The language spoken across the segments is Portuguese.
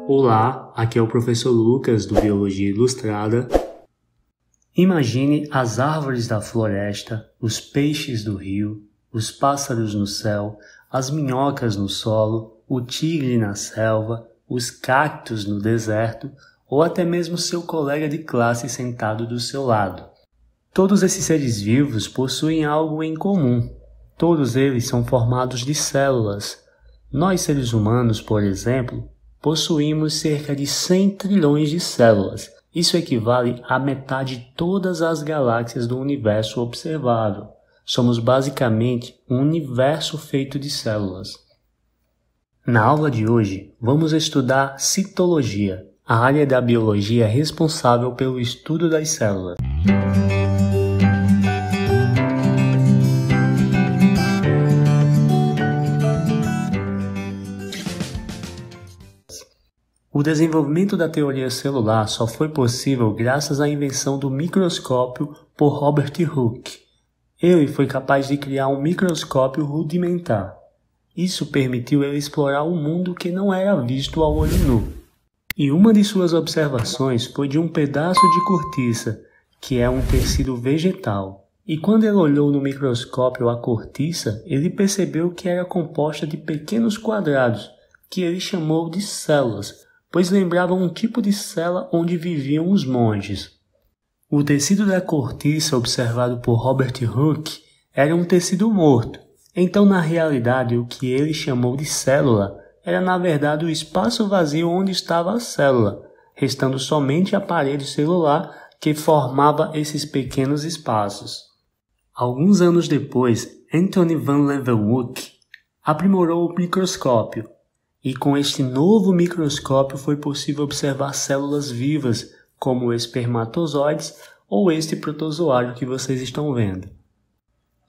Olá, aqui é o professor Lucas do Biologia Ilustrada. Imagine as árvores da floresta, os peixes do rio, os pássaros no céu, as minhocas no solo, o tigre na selva, os cactos no deserto ou até mesmo seu colega de classe sentado do seu lado. Todos esses seres vivos possuem algo em comum. Todos eles são formados de células. Nós, seres humanos, por exemplo, possuímos cerca de 100 trilhões de células. Isso equivale a metade de todas as galáxias do universo observável. Somos basicamente um universo feito de células. Na aula de hoje, vamos estudar citologia, a área da biologia responsável pelo estudo das células. O desenvolvimento da teoria celular só foi possível graças à invenção do microscópio por Robert Hooke. Ele foi capaz de criar um microscópio rudimentar. Isso permitiu ele explorar um mundo que não era visto ao olho nu. E uma de suas observações foi de um pedaço de cortiça, que é um tecido vegetal. E quando ele olhou no microscópio a cortiça, ele percebeu que era composta de pequenos quadrados, que ele chamou de células, pois lembravam um tipo de cela onde viviam os monges. O tecido da cortiça observado por Robert Hooke era um tecido morto, então na realidade o que ele chamou de célula era na verdade o espaço vazio onde estava a célula, restando somente a parede celular que formava esses pequenos espaços. Alguns anos depois, Anthony van Leeuwenhoek aprimorou o microscópio, e com este novo microscópio foi possível observar células vivas, como o espermatozoides ou este protozoário que vocês estão vendo.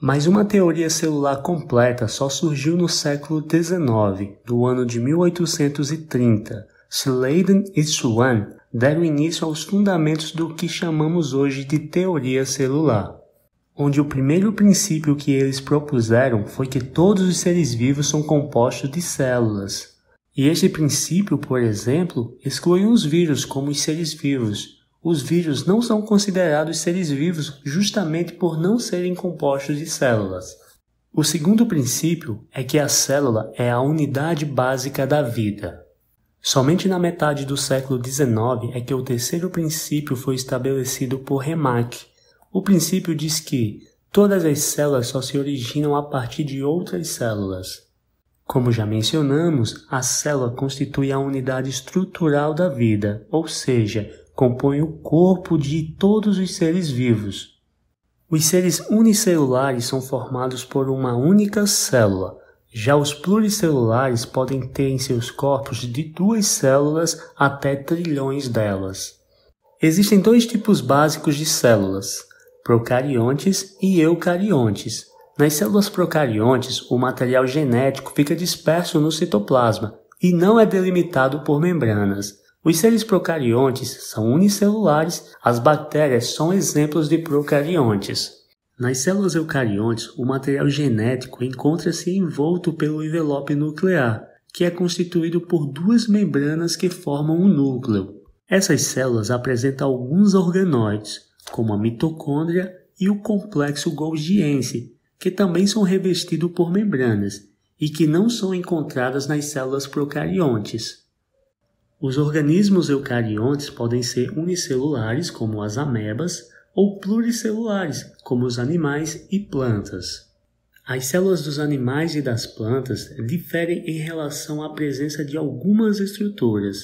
Mas uma teoria celular completa só surgiu no século XIX, no ano de 1830. Sladen e Swan deram início aos fundamentos do que chamamos hoje de teoria celular, onde o primeiro princípio que eles propuseram foi que todos os seres vivos são compostos de células. E este princípio, por exemplo, exclui os vírus como os seres vivos. Os vírus não são considerados seres vivos justamente por não serem compostos de células. O segundo princípio é que a célula é a unidade básica da vida. Somente na metade do século XIX é que o terceiro princípio foi estabelecido por Remarque. O princípio diz que todas as células só se originam a partir de outras células. Como já mencionamos, a célula constitui a unidade estrutural da vida, ou seja, compõe o corpo de todos os seres vivos. Os seres unicelulares são formados por uma única célula, já os pluricelulares podem ter em seus corpos de 2 células até trilhões delas. Existem 2 tipos básicos de células, procariontes e eucariontes. Nas células procariontes, o material genético fica disperso no citoplasma e não é delimitado por membranas. Os seres procariontes são unicelulares, as bactérias são exemplos de procariontes. Nas células eucariontes, o material genético encontra-se envolto pelo envelope nuclear, que é constituído por 2 membranas que formam um núcleo. Essas células apresentam alguns organóides, como a mitocôndria e o complexo golgiense, que também são revestidos por membranas e que não são encontradas nas células procariontes. Os organismos eucariontes podem ser unicelulares, como as amebas, ou pluricelulares, como os animais e plantas. As células dos animais e das plantas diferem em relação à presença de algumas estruturas.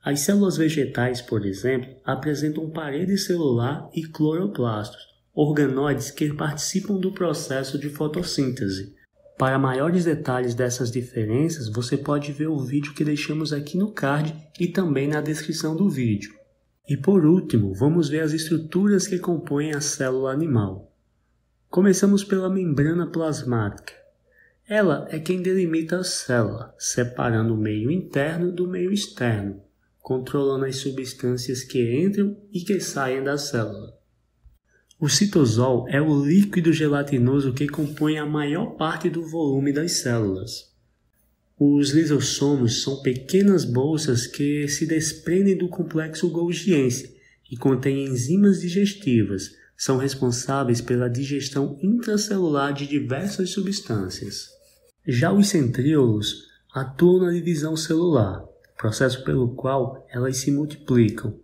As células vegetais, por exemplo, apresentam parede celular e cloroplastos, organóides que participam do processo de fotossíntese. Para maiores detalhes dessas diferenças, você pode ver o vídeo que deixamos aqui no card e também na descrição do vídeo. E por último, vamos ver as estruturas que compõem a célula animal. Começamos pela membrana plasmática. Ela é quem delimita a célula, separando o meio interno do meio externo, controlando as substâncias que entram e que saem da célula. O citosol é o líquido gelatinoso que compõe a maior parte do volume das células. Os lisossomos são pequenas bolsas que se desprendem do complexo golgiense e contêm enzimas digestivas. São responsáveis pela digestão intracelular de diversas substâncias. Já os centríolos atuam na divisão celular, processo pelo qual elas se multiplicam.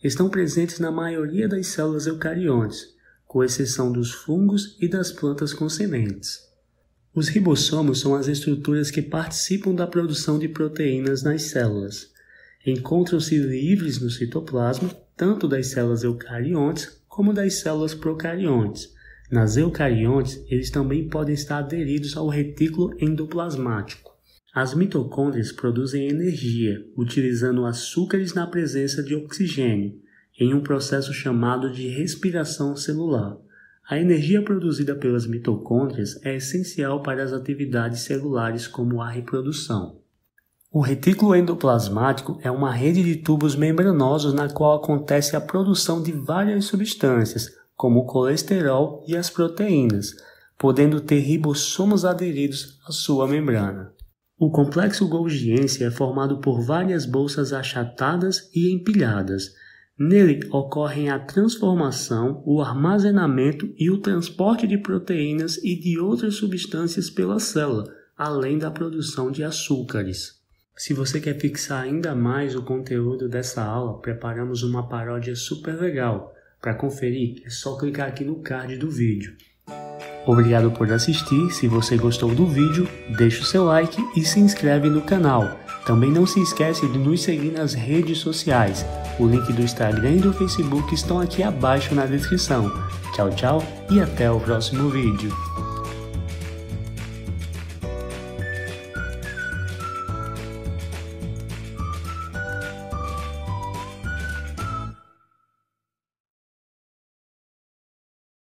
Estão presentes na maioria das células eucariontes, com exceção dos fungos e das plantas com sementes. Os ribossomos são as estruturas que participam da produção de proteínas nas células. Encontram-se livres no citoplasma, tanto das células eucariontes como das células procariontes. Nas eucariontes, eles também podem estar aderidos ao retículo endoplasmático. As mitocôndrias produzem energia, utilizando açúcares na presença de oxigênio, em um processo chamado de respiração celular. A energia produzida pelas mitocôndrias é essencial para as atividades celulares como a reprodução. O retículo endoplasmático é uma rede de tubos membranosos na qual acontece a produção de várias substâncias, como o colesterol e as proteínas, podendo ter ribossomos aderidos à sua membrana. O complexo golgiense é formado por várias bolsas achatadas e empilhadas. Nele ocorrem a transformação, o armazenamento e o transporte de proteínas e de outras substâncias pela célula, além da produção de açúcares. Se você quer fixar ainda mais o conteúdo dessa aula, preparamos uma paródia super legal. Para conferir, é só clicar aqui no card do vídeo. Obrigado por assistir. Se você gostou do vídeo, deixa o seu like e se inscreve no canal. Também não se esquece de nos seguir nas redes sociais. O link do Instagram e do Facebook estão aqui abaixo na descrição. Tchau, tchau e até o próximo vídeo.